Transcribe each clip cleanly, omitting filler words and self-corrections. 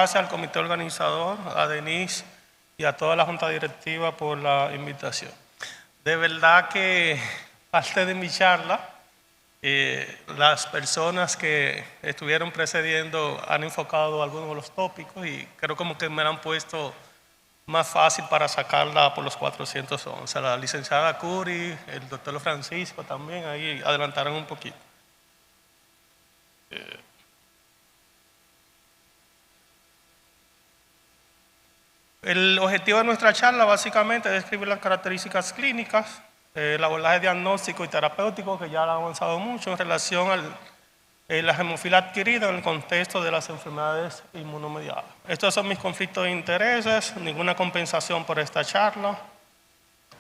Gracias al comité organizador, a Denise y a toda la junta directiva por la invitación. De verdad que parte de mi charla, las personas que estuvieron precediendo han enfocado algunos de los tópicos y creo como que me la han puesto más fácil para sacarla por los 411. La licenciada Curi, el doctor Francisco también, ahí adelantaron un poquito. El objetivo de nuestra charla básicamente es describir las características clínicas, el abordaje diagnóstico y terapéutico, que ya ha avanzado mucho en relación a la hemofilia adquirida en el contexto de las enfermedades inmunomediadas. Estos son mis conflictos de intereses, ninguna compensación por esta charla.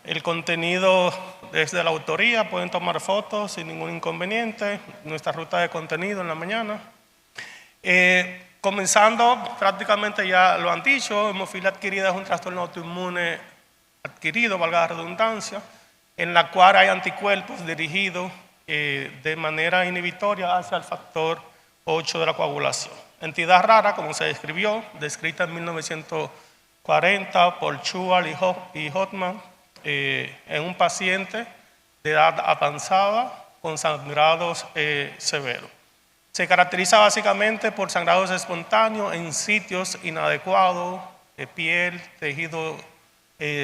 El contenido es de la autoría, pueden tomar fotos sin ningún inconveniente, nuestra ruta de contenido en la mañana. Comenzando, prácticamente ya lo han dicho, hemofilia adquirida es un trastorno autoinmune adquirido, valga la redundancia, en la cual hay anticuerpos dirigidos de manera inhibitoria hacia el factor 8 de la coagulación. Entidad rara, como se describió, descrita en 1940 por Chual y Hotman, en un paciente de edad avanzada con sangrados severos. Se caracteriza básicamente por sangrados espontáneos en sitios inadecuados, piel, tejido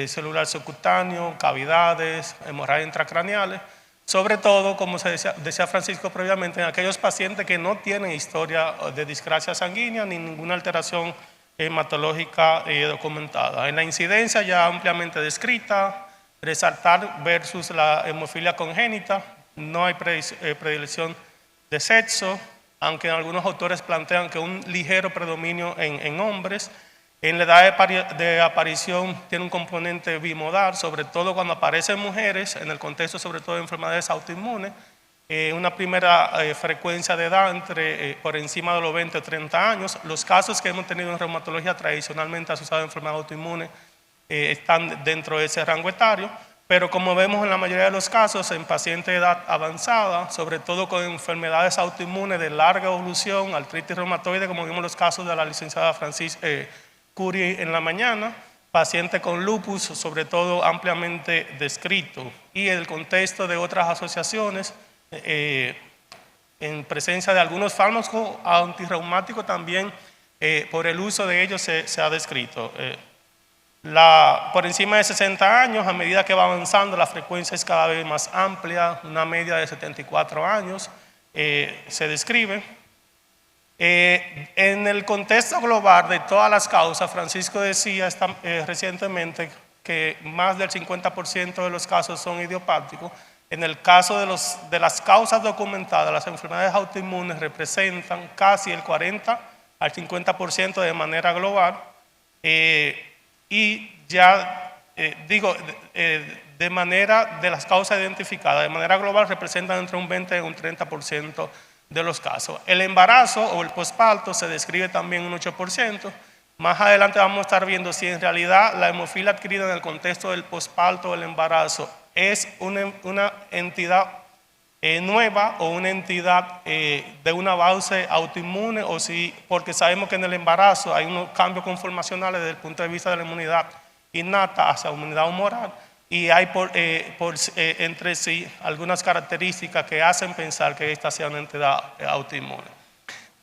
celular subcutáneo, cavidades, hemorragias intracraneales, sobre todo, como decía Francisco previamente, en aquellos pacientes que no tienen historia de discrasia sanguínea ni ninguna alteración hematológica documentada. En la incidencia ya ampliamente descrita, resaltar versus la hemofilia congénita, no hay predilección de sexo, aunque algunos autores plantean que un ligero predominio en hombres. En la edad de aparición tiene un componente bimodal, sobre todo cuando aparecen mujeres, en el contexto sobre todo de enfermedades autoinmunes, una primera frecuencia de edad por encima de los 20 o 30 años. Los casos que hemos tenido en reumatología tradicionalmente asociados a enfermedades autoinmunes están dentro de ese rango etario. Pero como vemos en la mayoría de los casos, en pacientes de edad avanzada, sobre todo con enfermedades autoinmunes de larga evolución, artritis reumatoide, como vimos en los casos de la licenciada Curi en la mañana, pacientes con lupus, sobre todo ampliamente descrito, y el contexto de otras asociaciones, en presencia de algunos fármacos antirreumáticos también, por el uso de ellos se ha descrito. Por encima de 60 años, a medida que va avanzando, la frecuencia es cada vez más amplia, una media de 74 años se describe. En el contexto global de todas las causas, Francisco decía recientemente que más del 50% de los casos son idiopáticos. En el caso de las causas documentadas, las enfermedades autoinmunes representan casi el 40 al 50% de manera global. Y ya de manera de las causas identificadas, de manera global representan entre un 20 y un 30% de los casos. El embarazo o el posparto se describe también un 8%. Más adelante vamos a estar viendo si en realidad la hemofilia adquirida en el contexto del posparto o el embarazo es una entidad nueva o una entidad de una base autoinmune, o si, porque sabemos que en el embarazo hay unos cambios conformacionales desde el punto de vista de la inmunidad innata hacia la inmunidad humoral, y hay entre sí algunas características que hacen pensar que esta sea una entidad autoinmune.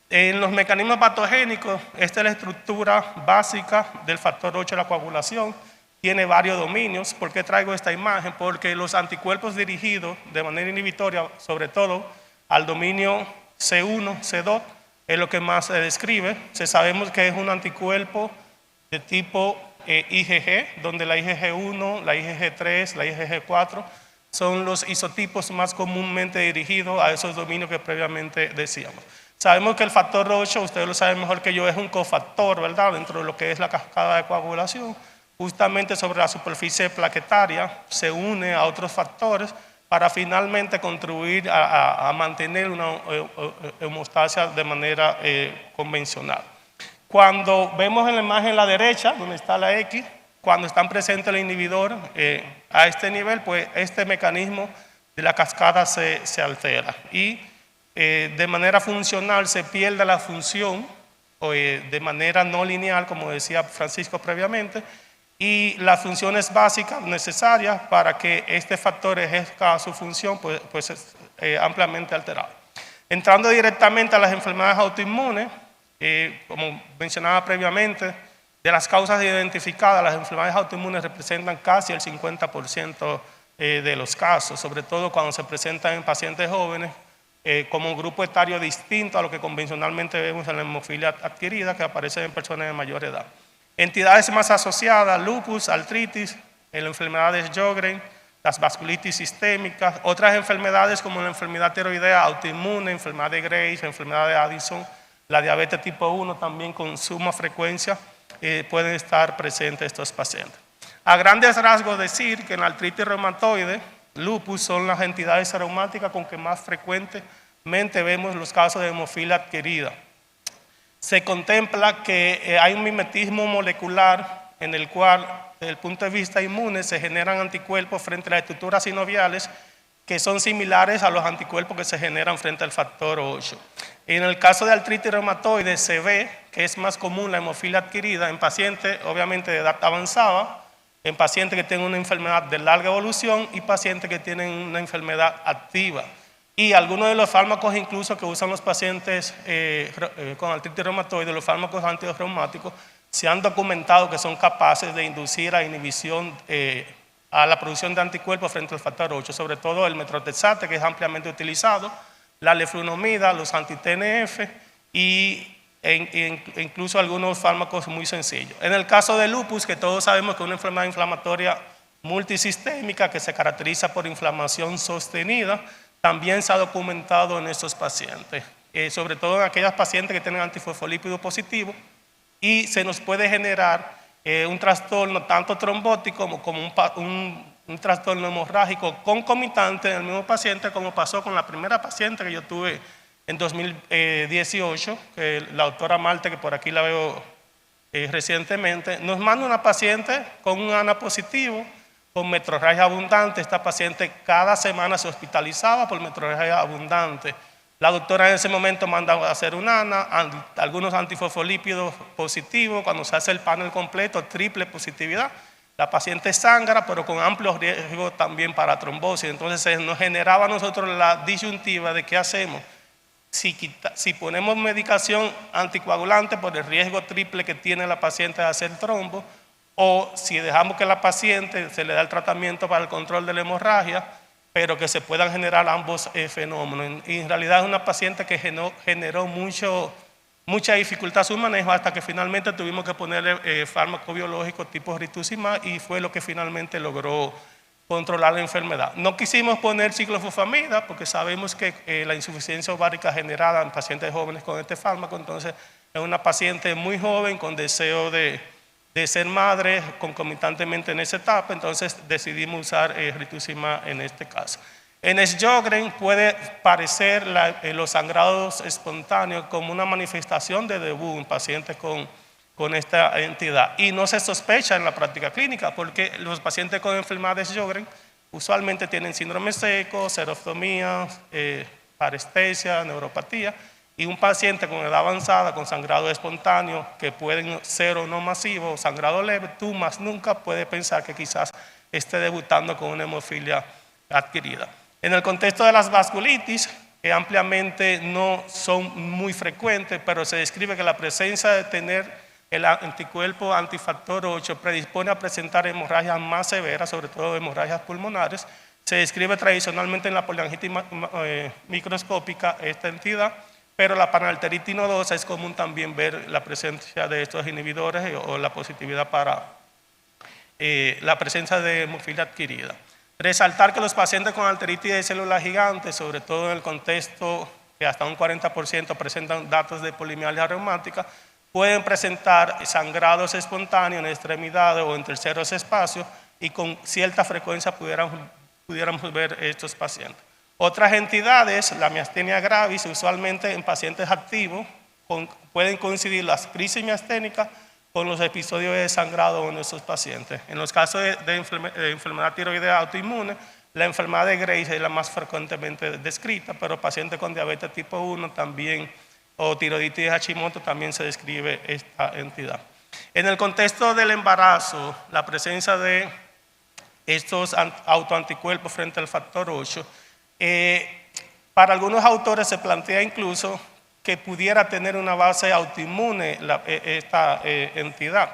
En los mecanismos patogénicos, esta es la estructura básica del factor 8 de la coagulación. Tiene varios dominios. ¿Por qué traigo esta imagen? Porque los anticuerpos dirigidos de manera inhibitoria, sobre todo al dominio C1, C2, es lo que más se describe. Sabemos que es un anticuerpo de tipo IgG, donde la IgG1, la IgG3, la IgG4 son los isotipos más comúnmente dirigidos a esos dominios que previamente decíamos. Sabemos que el factor 8, ustedes lo saben mejor que yo, es un cofactor, ¿verdad?, dentro de lo que es la cascada de coagulación. Justamente sobre la superficie plaquetaria se une a otros factores para finalmente contribuir a mantener una hemostasia de manera convencional. Cuando vemos en la imagen a la derecha, donde está la X, cuando están presentes el inhibidor a este nivel, pues este mecanismo de la cascada se altera y de manera funcional se pierde la función de manera no lineal, como decía Francisco previamente, y las funciones básicas necesarias para que este factor ejerza su función pues es ampliamente alterado. Entrando directamente a las enfermedades autoinmunes, como mencionaba previamente, de las causas identificadas, las enfermedades autoinmunes representan casi el 50% de los casos, sobre todo cuando se presentan en pacientes jóvenes, como un grupo etario distinto a lo que convencionalmente vemos en la hemofilia adquirida, que aparece en personas de mayor edad. Entidades más asociadas: lupus, artritis, la enfermedad de Sjögren, las vasculitis sistémicas, otras enfermedades como la enfermedad tiroidea autoinmune, enfermedad de Graves, enfermedad de Addison, la diabetes tipo 1 también con suma frecuencia pueden estar presentes estos pacientes. A grandes rasgos decir que en la artritis reumatoide, lupus son las entidades reumáticas con que más frecuentemente vemos los casos de hemofilia adquirida. Se contempla que hay un mimetismo molecular en el cual, desde el punto de vista inmune, se generan anticuerpos frente a las estructuras sinoviales que son similares a los anticuerpos que se generan frente al factor 8. En el caso de artritis reumatoide se ve que es más común la hemofilia adquirida en pacientes, obviamente, de edad avanzada, en pacientes que tienen una enfermedad de larga evolución y pacientes que tienen una enfermedad activa. Y algunos de los fármacos incluso que usan los pacientes con artritis reumatoide, los fármacos antirreumáticos, se han documentado que son capaces de inducir a inhibición a la producción de anticuerpos frente al factor 8, sobre todo el metrotexate, que es ampliamente utilizado, la leflunomida, los anti-TNF e incluso algunos fármacos muy sencillos. En el caso de lupus, que todos sabemos que es una enfermedad inflamatoria multisistémica que se caracteriza por inflamación sostenida, también se ha documentado en estos pacientes, sobre todo en aquellas pacientes que tienen antifosfolípido positivo, y se nos puede generar un trastorno tanto trombótico como un trastorno hemorrágico concomitante en el mismo paciente, como pasó con la primera paciente que yo tuve en 2018, que la doctora Marte, que por aquí la veo recientemente, nos manda una paciente con un ANA positivo, con metrorragia abundante. Esta paciente cada semana se hospitalizaba por metrorragia abundante. La doctora en ese momento manda a hacer un ANA, algunos antifosfolípidos positivos. Cuando se hace el panel completo, triple positividad. La paciente sangra, pero con amplio riesgo también para trombosis. Entonces nos generaba a nosotros la disyuntiva de qué hacemos. Si ponemos medicación anticoagulante por el riesgo triple que tiene la paciente de hacer trombo, o si dejamos que la paciente se le da el tratamiento para el control de la hemorragia, pero que se puedan generar ambos fenómenos. Y en realidad es una paciente que generó mucha dificultad a su manejo, hasta que finalmente tuvimos que ponerle fármaco biológico tipo rituximab, y fue lo que finalmente logró controlar la enfermedad. No quisimos poner ciclofosfamida porque sabemos que la insuficiencia ovárica generada en pacientes jóvenes con este fármaco, entonces es una paciente muy joven con deseo de ser madre concomitantemente en esa etapa, entonces decidimos usar rituximab en este caso. En Sjögren puede parecer los sangrados espontáneos como una manifestación de debut en pacientes con esta entidad, y no se sospecha en la práctica clínica porque los pacientes con enfermedad de Sjögren usualmente tienen síndrome seco, serostomía, parestesia, neuropatía, y un paciente con edad avanzada, con sangrado espontáneo, que pueden ser o no masivos, sangrado leve, tú más nunca puedes pensar que quizás esté debutando con una hemofilia adquirida. En el contexto de las vasculitis, que ampliamente no son muy frecuentes, pero se describe que la presencia de tener el anticuerpo antifactor 8 predispone a presentar hemorragias más severas, sobre todo hemorragias pulmonares. Se describe tradicionalmente en la poliangitis microscópica esta entidad, pero la panalteritis nodosa es común también ver la presencia de estos inhibidores o la positividad para la presencia de hemofilia adquirida. Resaltar que los pacientes con arteritis de células gigantes, sobre todo en el contexto que hasta un 40% presentan datos de polimialgia reumática, pueden presentar sangrados espontáneos en extremidades o en terceros espacios, y con cierta frecuencia pudiéramos ver estos pacientes. Otras entidades, la miastenia gravis, usualmente en pacientes activos, pueden coincidir las crisis miasténicas con los episodios de sangrado en estos pacientes. En los casos de enfermedad tiroidea autoinmune, la enfermedad de Graves es la más frecuentemente descrita, pero pacientes con diabetes tipo 1 también o tiroiditis de Hashimoto también se describe esta entidad. En el contexto del embarazo, la presencia de estos autoanticuerpos frente al factor 8, para algunos autores se plantea incluso que pudiera tener una base autoinmune esta entidad.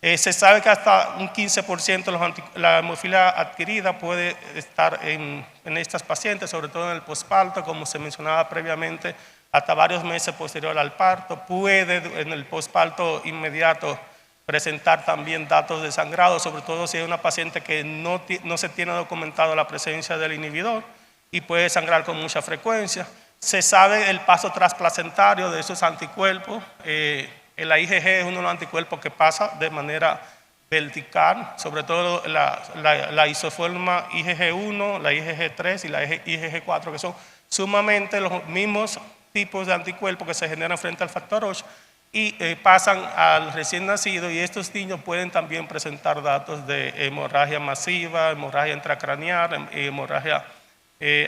Se sabe que hasta un 15% la hemofilia adquirida puede estar en estas pacientes, sobre todo en el posparto, como se mencionaba previamente, hasta varios meses posterior al parto. Puede en el posparto inmediato presentar también datos de sangrado, sobre todo si hay una paciente que no se tiene documentado la presencia del inhibidor y puede sangrar con mucha frecuencia. Se sabe el paso transplacentario de esos anticuerpos. El IgG es uno de los anticuerpos que pasa de manera vertical, sobre todo la isoforma IgG1, la IgG3 y la IgG4, que son sumamente los mismos tipos de anticuerpos que se generan frente al factor 8 y pasan al recién nacido, y estos niños pueden también presentar datos de hemorragia masiva, hemorragia intracraneal, hemorragia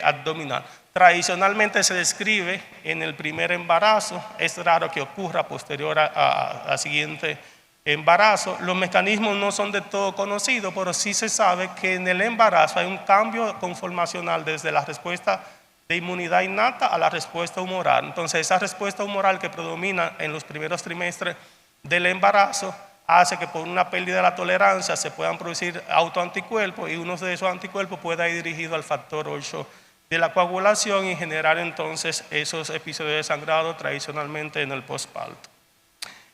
abdominal. Tradicionalmente se describe en el primer embarazo, es raro que ocurra posterior al siguiente embarazo. Los mecanismos no son de todo conocidos, pero sí se sabe que en el embarazo hay un cambio conformacional desde la respuesta de inmunidad innata a la respuesta humoral. Entonces, esa respuesta humoral que predomina en los primeros trimestres del embarazo hace que por una pérdida de la tolerancia se puedan producir autoanticuerpos, y uno de esos anticuerpos pueda ir dirigido al factor 8 de la coagulación y generar entonces esos episodios de sangrado tradicionalmente en el posparto.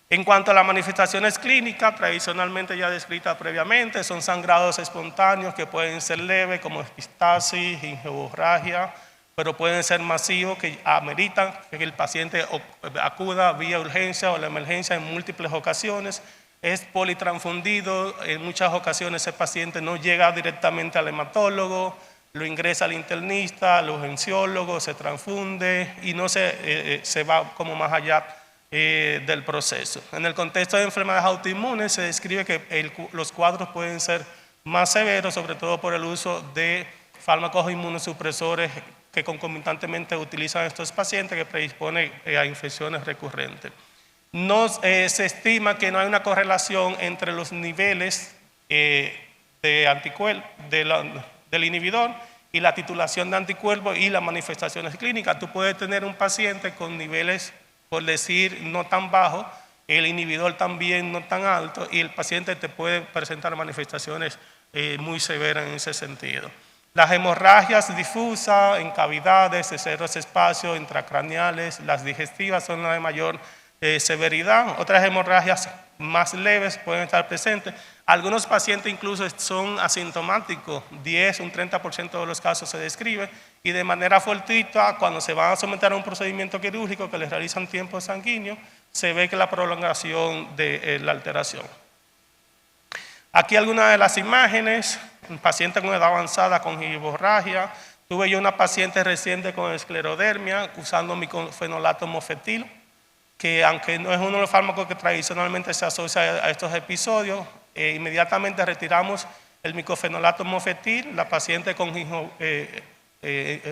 En cuanto a las manifestaciones clínicas, tradicionalmente ya descritas previamente, son sangrados espontáneos que pueden ser leves como epistasis, gingivorragia, pero pueden ser masivos que ameritan que el paciente acuda vía urgencia o la emergencia en múltiples ocasiones. Es politransfundido, en muchas ocasiones ese paciente no llega directamente al hematólogo, lo ingresa al internista, al urgenciólogo, se transfunde y no se va como más allá del proceso. En el contexto de enfermedades autoinmunes se describe que los cuadros pueden ser más severos, sobre todo por el uso de fármacos inmunosupresores que concomitantemente utilizan estos pacientes, que predisponen a infecciones recurrentes. Se estima que no hay una correlación entre los niveles de anticuerpos del inhibidor y la titulación de anticuerpos y las manifestaciones clínicas. Tú puedes tener un paciente con niveles, por decir, no tan bajos, el inhibidor también no tan alto, y el paciente te puede presentar manifestaciones muy severas en ese sentido. Las hemorragias difusas en cavidades, cerros espacios intracraneales, las digestivas son las de mayor severidad. Otras hemorragias más leves pueden estar presentes. Algunos pacientes incluso son asintomáticos, un 30% de los casos se describe, y de manera fortuita, cuando se van a someter a un procedimiento quirúrgico que les realizan tiempo sanguíneo, se ve que la prolongación de la alteración. Aquí algunas de las imágenes, un paciente con edad avanzada con gingivorragia. Tuve yo una paciente reciente con esclerodermia usando micofenolato mofetil, que aunque no es uno de los fármacos que tradicionalmente se asocia a estos episodios, inmediatamente retiramos el micofenolato mofetil. La paciente con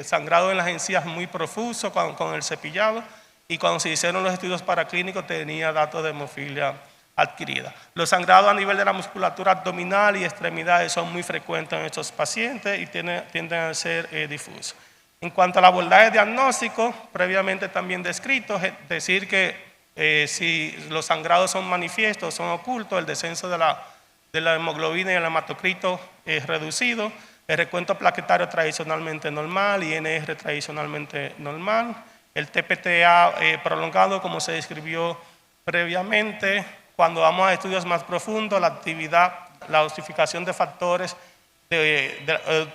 sangrado en las encías muy profuso con el cepillado, y cuando se hicieron los estudios paraclínicos tenía datos de hemofilia adquirida. Los sangrados a nivel de la musculatura abdominal y extremidades son muy frecuentes en estos pacientes y tienden a ser difusos. En cuanto al abordaje diagnóstico, previamente también descrito, es decir que si los sangrados son manifiestos, son ocultos, el descenso de la hemoglobina y el hematocrito es reducido, el recuento plaquetario tradicionalmente normal, INR tradicionalmente normal, el TPTA prolongado como se describió previamente. Cuando vamos a estudios más profundos, la actividad, la dosificación de factores,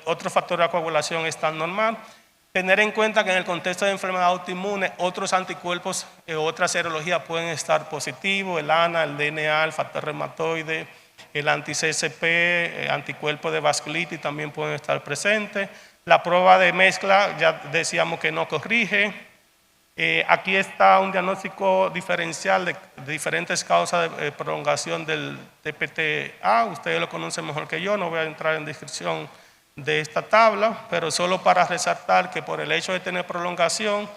otros factores de coagulación está normal. Tener en cuenta que en el contexto de enfermedad autoinmune, otros anticuerpos, otras serologías pueden estar positivos, el ANA, el DNA, el factor reumatoide, el anti-CSP, anticuerpos de vasculitis también pueden estar presentes. La prueba de mezcla, ya decíamos que no corrige. Aquí está un diagnóstico diferencial de diferentes causas de prolongación del TPTA. Ustedes lo conocen mejor que yo, no voy a entrar en descripción de esta tabla, pero solo para resaltar que por el hecho de tener prolongación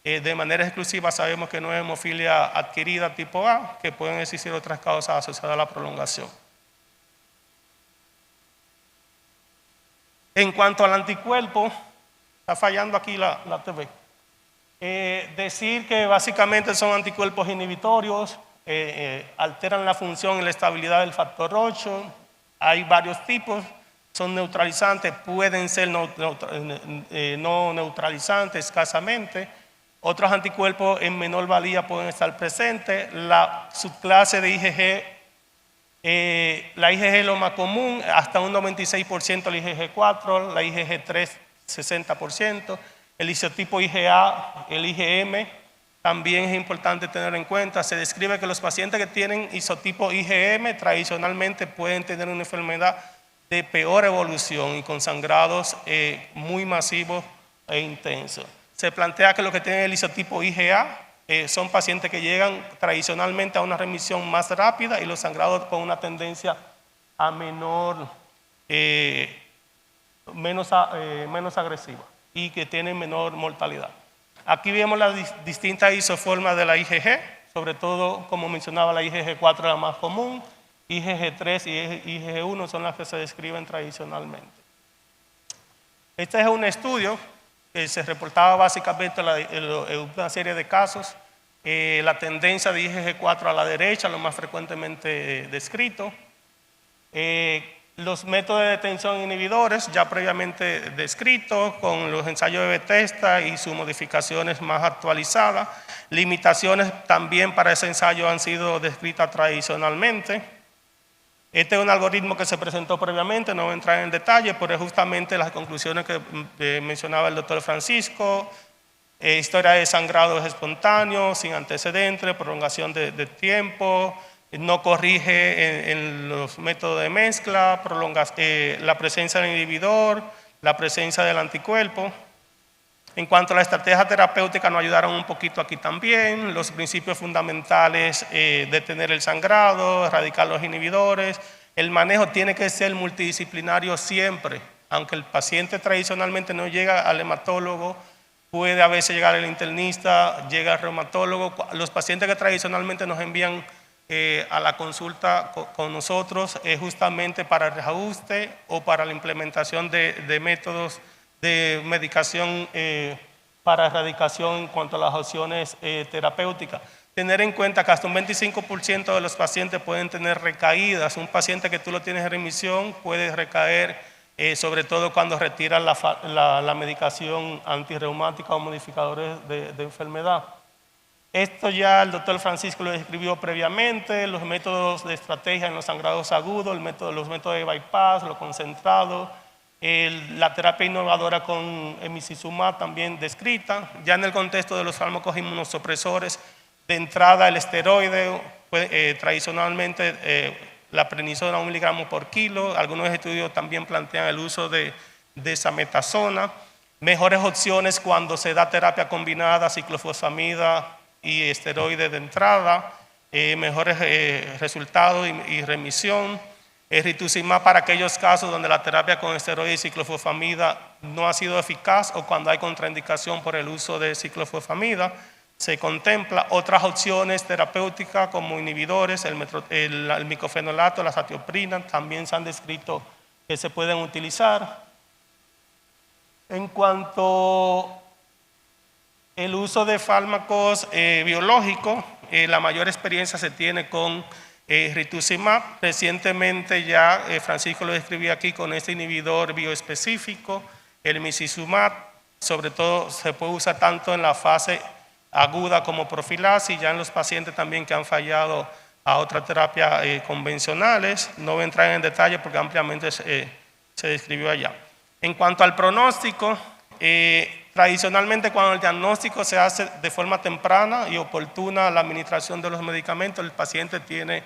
De manera exclusiva sabemos que no es hemofilia adquirida tipo A, que pueden existir otras causas asociadas a la prolongación. En cuanto al anticuerpo, está fallando aquí la TV. Decir que básicamente son anticuerpos inhibitorios, alteran la función y la estabilidad del factor 8. Hay varios tipos, son neutralizantes, pueden ser no neutralizantes escasamente. Otros anticuerpos en menor valía pueden estar presentes. La subclase de IgG, la IgG es lo más común, hasta un 96% el IgG4, la IgG3 60%, el isotipo IgA, el IgM, también es importante tener en cuenta. Se describe que los pacientes que tienen isotipo IgM tradicionalmente pueden tener una enfermedad de peor evolución y con sangrados muy masivos e intensos. Se plantea que los que tienen el isotipo IgA son pacientes que llegan tradicionalmente a una remisión más rápida y los sangrados con una tendencia a menos agresiva y que tienen menor mortalidad. Aquí vemos las distintas isoformas de la IgG, sobre todo, como mencionaba, la IgG4 es la más común, IgG3 y IgG1 son las que se describen tradicionalmente. Este es un estudio que se reportaba básicamente en una serie de casos, la tendencia de IgG4 a la derecha, lo más frecuentemente descrito. Los métodos de detención inhibidores ya previamente descritos con los ensayos de Bethesda y sus modificaciones más actualizadas. Limitaciones también para ese ensayo han sido descritas tradicionalmente. Este es un algoritmo que se presentó previamente, no voy a entrar en detalle, pero es justamente las conclusiones que mencionaba el doctor Francisco. Historia de sangrados espontáneos, sin antecedentes, prolongación de tiempo, no corrige en los métodos de mezcla, la presencia del inhibidor, la presencia del anticuerpo. En cuanto a la estrategia terapéutica, nos ayudaron un poquito aquí también. Los principios fundamentales, detener el sangrado, erradicar los inhibidores. El manejo tiene que ser multidisciplinario siempre. Aunque el paciente tradicionalmente no llega al hematólogo, puede a veces llegar el internista, llega al reumatólogo. Los pacientes que tradicionalmente nos envían a la consulta con nosotros es justamente para el reajuste o para la implementación de métodos de medicación para erradicación en cuanto a las opciones terapéuticas. Tener en cuenta que hasta un 25% de los pacientes pueden tener recaídas. Un paciente que tú lo tienes en remisión puede recaer, sobre todo cuando retira la medicación antirreumática o modificadores de enfermedad. Esto ya el doctor Francisco lo describió previamente, los métodos de estrategia en los sangrados agudos, los métodos de bypass, lo concentrado, la terapia innovadora con emicizumab también descrita. Ya en el contexto de los fármacos inmunosupresores, de entrada el esteroide, tradicionalmente la prednisona 1 miligramo por kilo. Algunos estudios también plantean el uso de desametasona. Mejores opciones cuando se da terapia combinada, ciclofosfamida y esteroide de entrada, mejores resultados y remisión. Rituximab para aquellos casos donde la terapia con esteroide y ciclofosfamida no ha sido eficaz o cuando hay contraindicación por el uso de ciclofosfamida. Se contempla otras opciones terapéuticas como inhibidores, el micofenolato, la azatioprina, también se han descrito que se pueden utilizar. En cuanto al uso de fármacos biológicos, la mayor experiencia se tiene con rituximab. Recientemente ya Francisco lo describía aquí con este inhibidor bioespecífico, el emicizumab, sobre todo se puede usar tanto en la fase aguda como profilaxis, ya en los pacientes también que han fallado a otras terapias convencionales. No voy a entrar en detalle porque ampliamente se describió allá. En cuanto al pronóstico, tradicionalmente cuando el diagnóstico se hace de forma temprana y oportuna la administración de los medicamentos, el paciente tiene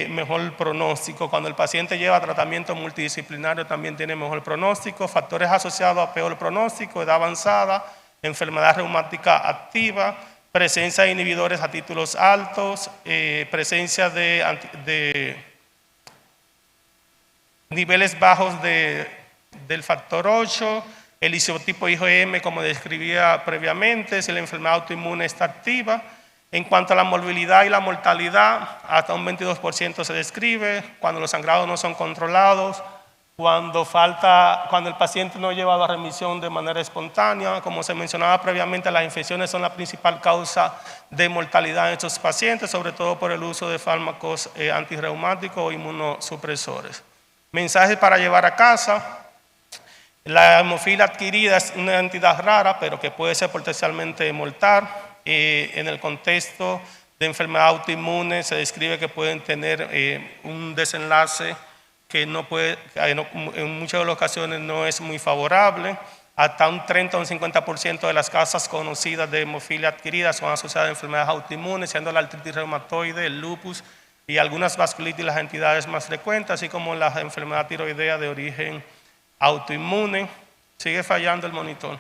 mejor pronóstico. Cuando el paciente lleva tratamiento multidisciplinario también tiene mejor pronóstico. Factores asociados a peor pronóstico, edad avanzada, enfermedad reumática activa, presencia de inhibidores a títulos altos, presencia de niveles bajos del factor 8, el isotipo IgM, como describía previamente, si la enfermedad autoinmune está activa. En cuanto a la morbilidad y la mortalidad, hasta un 22% se describe, cuando los sangrados no son controlados, cuando el paciente no lleva a la remisión de manera espontánea. Como se mencionaba previamente, las infecciones son la principal causa de mortalidad en estos pacientes, sobre todo por el uso de fármacos antirreumáticos o inmunosupresores. Mensajes para llevar a casa. La hemofilia adquirida es una entidad rara, pero que puede ser potencialmente mortal. En el contexto de enfermedad autoinmune se describe que pueden tener un desenlace que en muchas ocasiones no es muy favorable. Hasta un 30 o un 50% de las causas conocidas de hemofilia adquirida son asociadas a enfermedades autoinmunes, siendo la artritis reumatoide, el lupus y algunas vasculitis las entidades más frecuentes, así como la enfermedad tiroidea de origen autoinmune. Sigue fallando el monitor.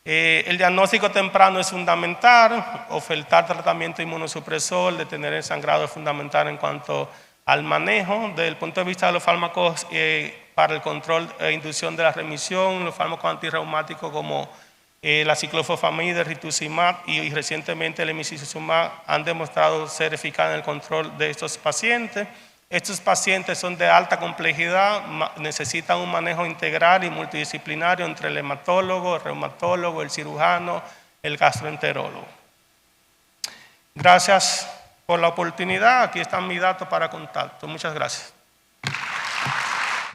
El diagnóstico temprano es fundamental, ofertar tratamiento inmunosupresor, detener el sangrado es fundamental en cuanto al manejo. Desde el punto de vista de los fármacos para el control e inducción de la remisión, los fármacos antirreumáticos como la ciclofosfamida, el rituximab y recientemente el emicizumab han demostrado ser eficaces en el control de estos pacientes. Estos pacientes son de alta complejidad, necesitan un manejo integral y multidisciplinario entre el hematólogo, el reumatólogo, el cirujano, el gastroenterólogo. Gracias por la oportunidad. Aquí están mis datos para contacto. Muchas gracias.